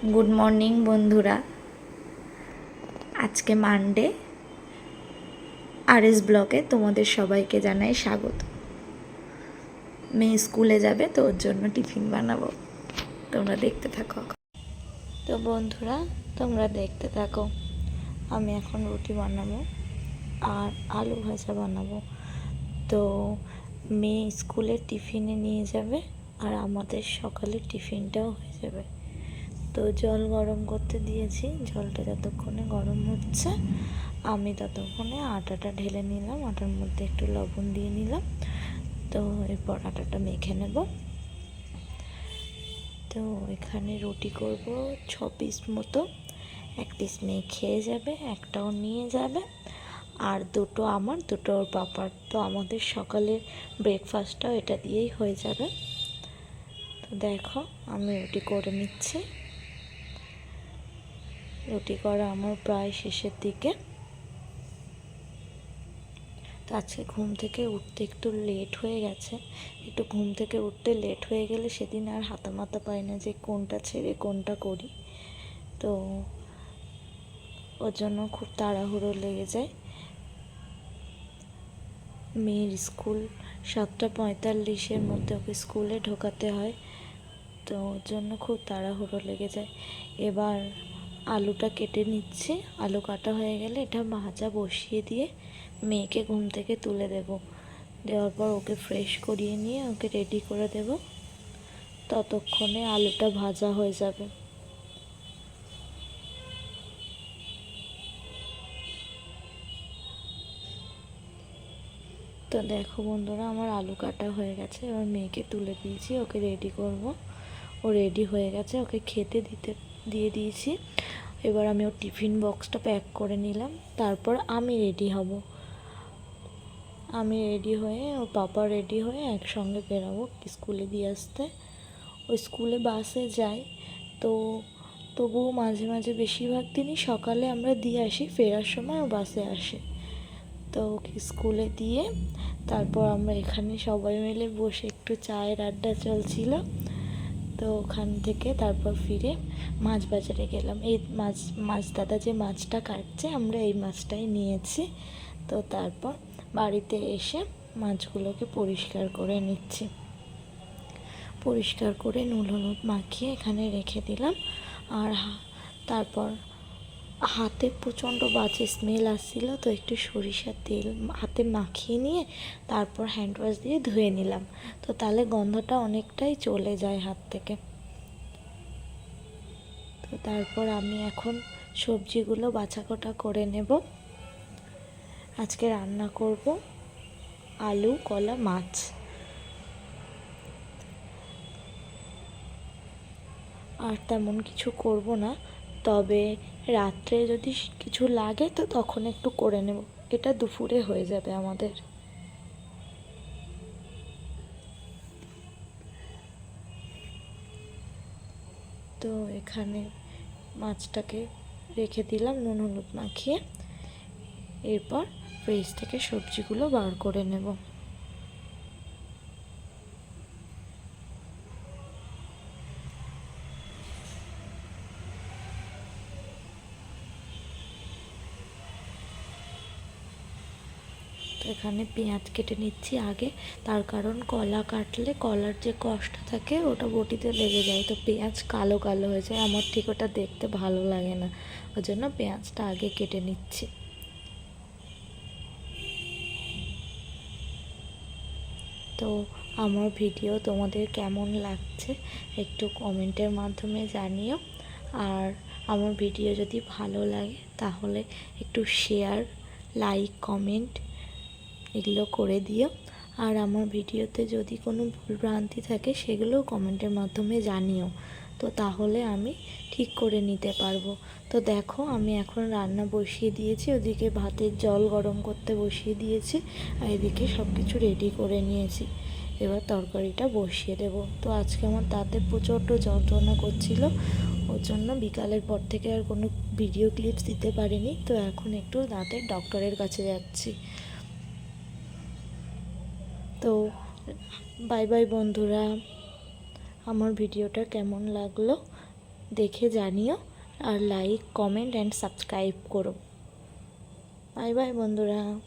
Good morning বন্ধুরা। আজকে Monday. RS ব্লকে তোমাদের সবাইকে জানাই স্বাগত। মেয়ে স্কুলে যাবে তো ওর জন্য টিফিন বানাবো, তোমরা দেখতে থাকো। তো বন্ধুরা তোমরা দেখতে থাকো। আমি এখন রুটি বানাবো আর আলু ভাজা বানাবো। তো মেয়ে স্কুলে টিফিনে নিয়ে যাবে আর আমাদের সকালে টিফিনটাও হয়ে যাবে। তো জল গরম করতে দিয়েছি, জলটা যতক্ষণে গরম হচ্ছে আমি ততক্ষণে আটাটা ঢেলে নিলাম, আটার মধ্যে একটু লবণ দিয়ে নিলাম। তো এরপর আটাটা মেখে নেব। তো এখানে রুটি করব 6 পিস মতো। 1 পিস মেয়ে খেয়ে যাবে, একটাও নিয়ে যাবে, আর দুটো আমার, দুটো ওর পাপার। তো আমাদের সকালের ব্রেকফাস্টটাও এটা দিয়েই হয়ে যাবে। তো দেখো আমি রুটি করে নিচ্ছি। রুটি করা আমার প্রায় শেষের দিকে। তো আজকে ঘুম থেকে উঠতে একটু লেট হয়ে গেছে। একটু ঘুম থেকে উঠতে লেট হয়ে গেলে সেদিন আর হাতা মাথা পাই না যে কোনটা ছেড়ে কোনটা করি। তো ওর জন্য খুব তাড়াহুড়ো লেগে যায়। মেয়ের স্কুল 7:45-এর মধ্যে ওকে স্কুলে ঢোকাতে হয়, তো ওর জন্য খুব তাড়াহুড়ো লেগে যায়। এবার আলুটা কেটে নিচ্ছি। আলু কাটা হয়ে গেলে এটা ভাজা বসিয়ে দিয়ে মেয়েকে ঘুম থেকে তুলে দেওয়ার পর ওকে ফ্রেশ করিয়ে নিয়ে ওকে রেডি করে দেব। ততক্ষণে আলুটা ভাজা হয়ে যাবে। তো দেখো বন্ধুরা আমার আলু কাটা হয়ে গেছে। এবার মেয়েকে তুলে দিয়েছি, ওকে রেডি করব। ও রেডি হয়ে গেছে, ওকে খেতে দিয়ে দিয়েছি। এবার আমি ওর টিফিন বক্সটা প্যাক করে নিলাম, তারপর আমি রেডি হব। আমি রেডি হয়ে ওর পাপা রেডি হয়ে একসঙ্গে বেরোবো স্কুলে দিয়ে আসতে। ওই স্কুলে বাসে যাই, তো তবুও মাঝে মাঝে বেশিরভাগ দিনই সকালে আমরা দিয়ে আসি, ফেরার সময় ও বাসে আসে। তো ওকে স্কুলে দিয়ে তারপর আমরা এখানে সবাই মিলে বসে একটু চায়ের আড্ডা চলছিল। তো ওখান থেকে তারপর ফিরে মাছ বাজারে গেলাম। এই মাছ দাদা যে মাছটা কাটছে আমরা এই মাছটাই নিয়েছি। তো তারপর বাড়িতে এসে মাছগুলোকে পরিষ্কার করে নিচ্ছি। পরিষ্কার করে নুন হলুদ মাখিয়ে এখানে রেখে দিলাম। আর তারপর হাতে প্রচণ্ড বাজে স্মেল আসছিল, তো একটু সরিষার তেল হাতে মাখিয়ে নিয়ে তারপর হ্যান্ড ওয়াশ দিয়ে ধুয়ে নিলাম। তো তাহলে গন্ধটা অনেকটাই চলে যায় হাত থেকে। তো তারপর আমি এখন সবজিগুলো বাছাকোটা করে নেব। আজকে রান্না করব আলু কলা মাছ। আর তেমন কিছু করব না, তবে রাত্রে যদি কিছু লাগে তো তখন একটু করে নেব। এটা দুপুরে হয়ে যাবে আমাদের। তো এখানে মাছটাকে রেখে দিলাম নুন হলুদ মাখিয়ে। এরপর ফ্রিজ থেকে সবজিগুলো বার করে নেব। তো এখানে পেঁয়াজ কেটে নিচ্ছি আগে, তার কারণ কলা কাটলে কলার যে কষ্ট থাকে ওটা বটিতে লেগে যায়, তো পেঁয়াজ কালো কালো হয়ে যায়, আমার ঠিক ওটা দেখতে ভালো লাগে না। ওই জন্য পেঁয়াজটা আগে কেটে নিচ্ছি। তো আমার ভিডিও তোমাদের কেমন লাগছে একটু কমেন্টের মাধ্যমে জানিও। আর আমার ভিডিও যদি ভালো লাগে তাহলে একটু শেয়ার, লাইক, কমেন্ট এগুলো করে দিও। আর আমার ভিডিওতে যদি কোনো ভুলভ্রান্তি থাকে সেগুলোও কমেন্টের মাধ্যমে জানিও, তো তাহলে আমি ঠিক করে নিতে পারবো। তো দেখো আমি এখন রান্না বসিয়ে দিয়েছি, ওদিকে ভাতের জল গরম করতে বসিয়ে দিয়েছি, আর এদিকে সব কিছু রেডি করে নিয়েছি। এবার তরকারিটা বসিয়ে দেব। তো আজকে আমার দাঁতে প্রচণ্ড যন্ত্রণা করছিল, ওর জন্য বিকালের পর থেকে আর কোনো ভিডিও ক্লিপস দিতে পারিনি। তো এখন একটু দাঁতের ডক্টরের কাছে যাচ্ছি। তো বাই বাই বন্ধুরা। আমার ভিডিওটা কেমন লাগলো দেখে জানিও, আর লাইক কমেন্ট অ্যান্ড সাবস্ক্রাইব করো। বাই বাই বন্ধুরা।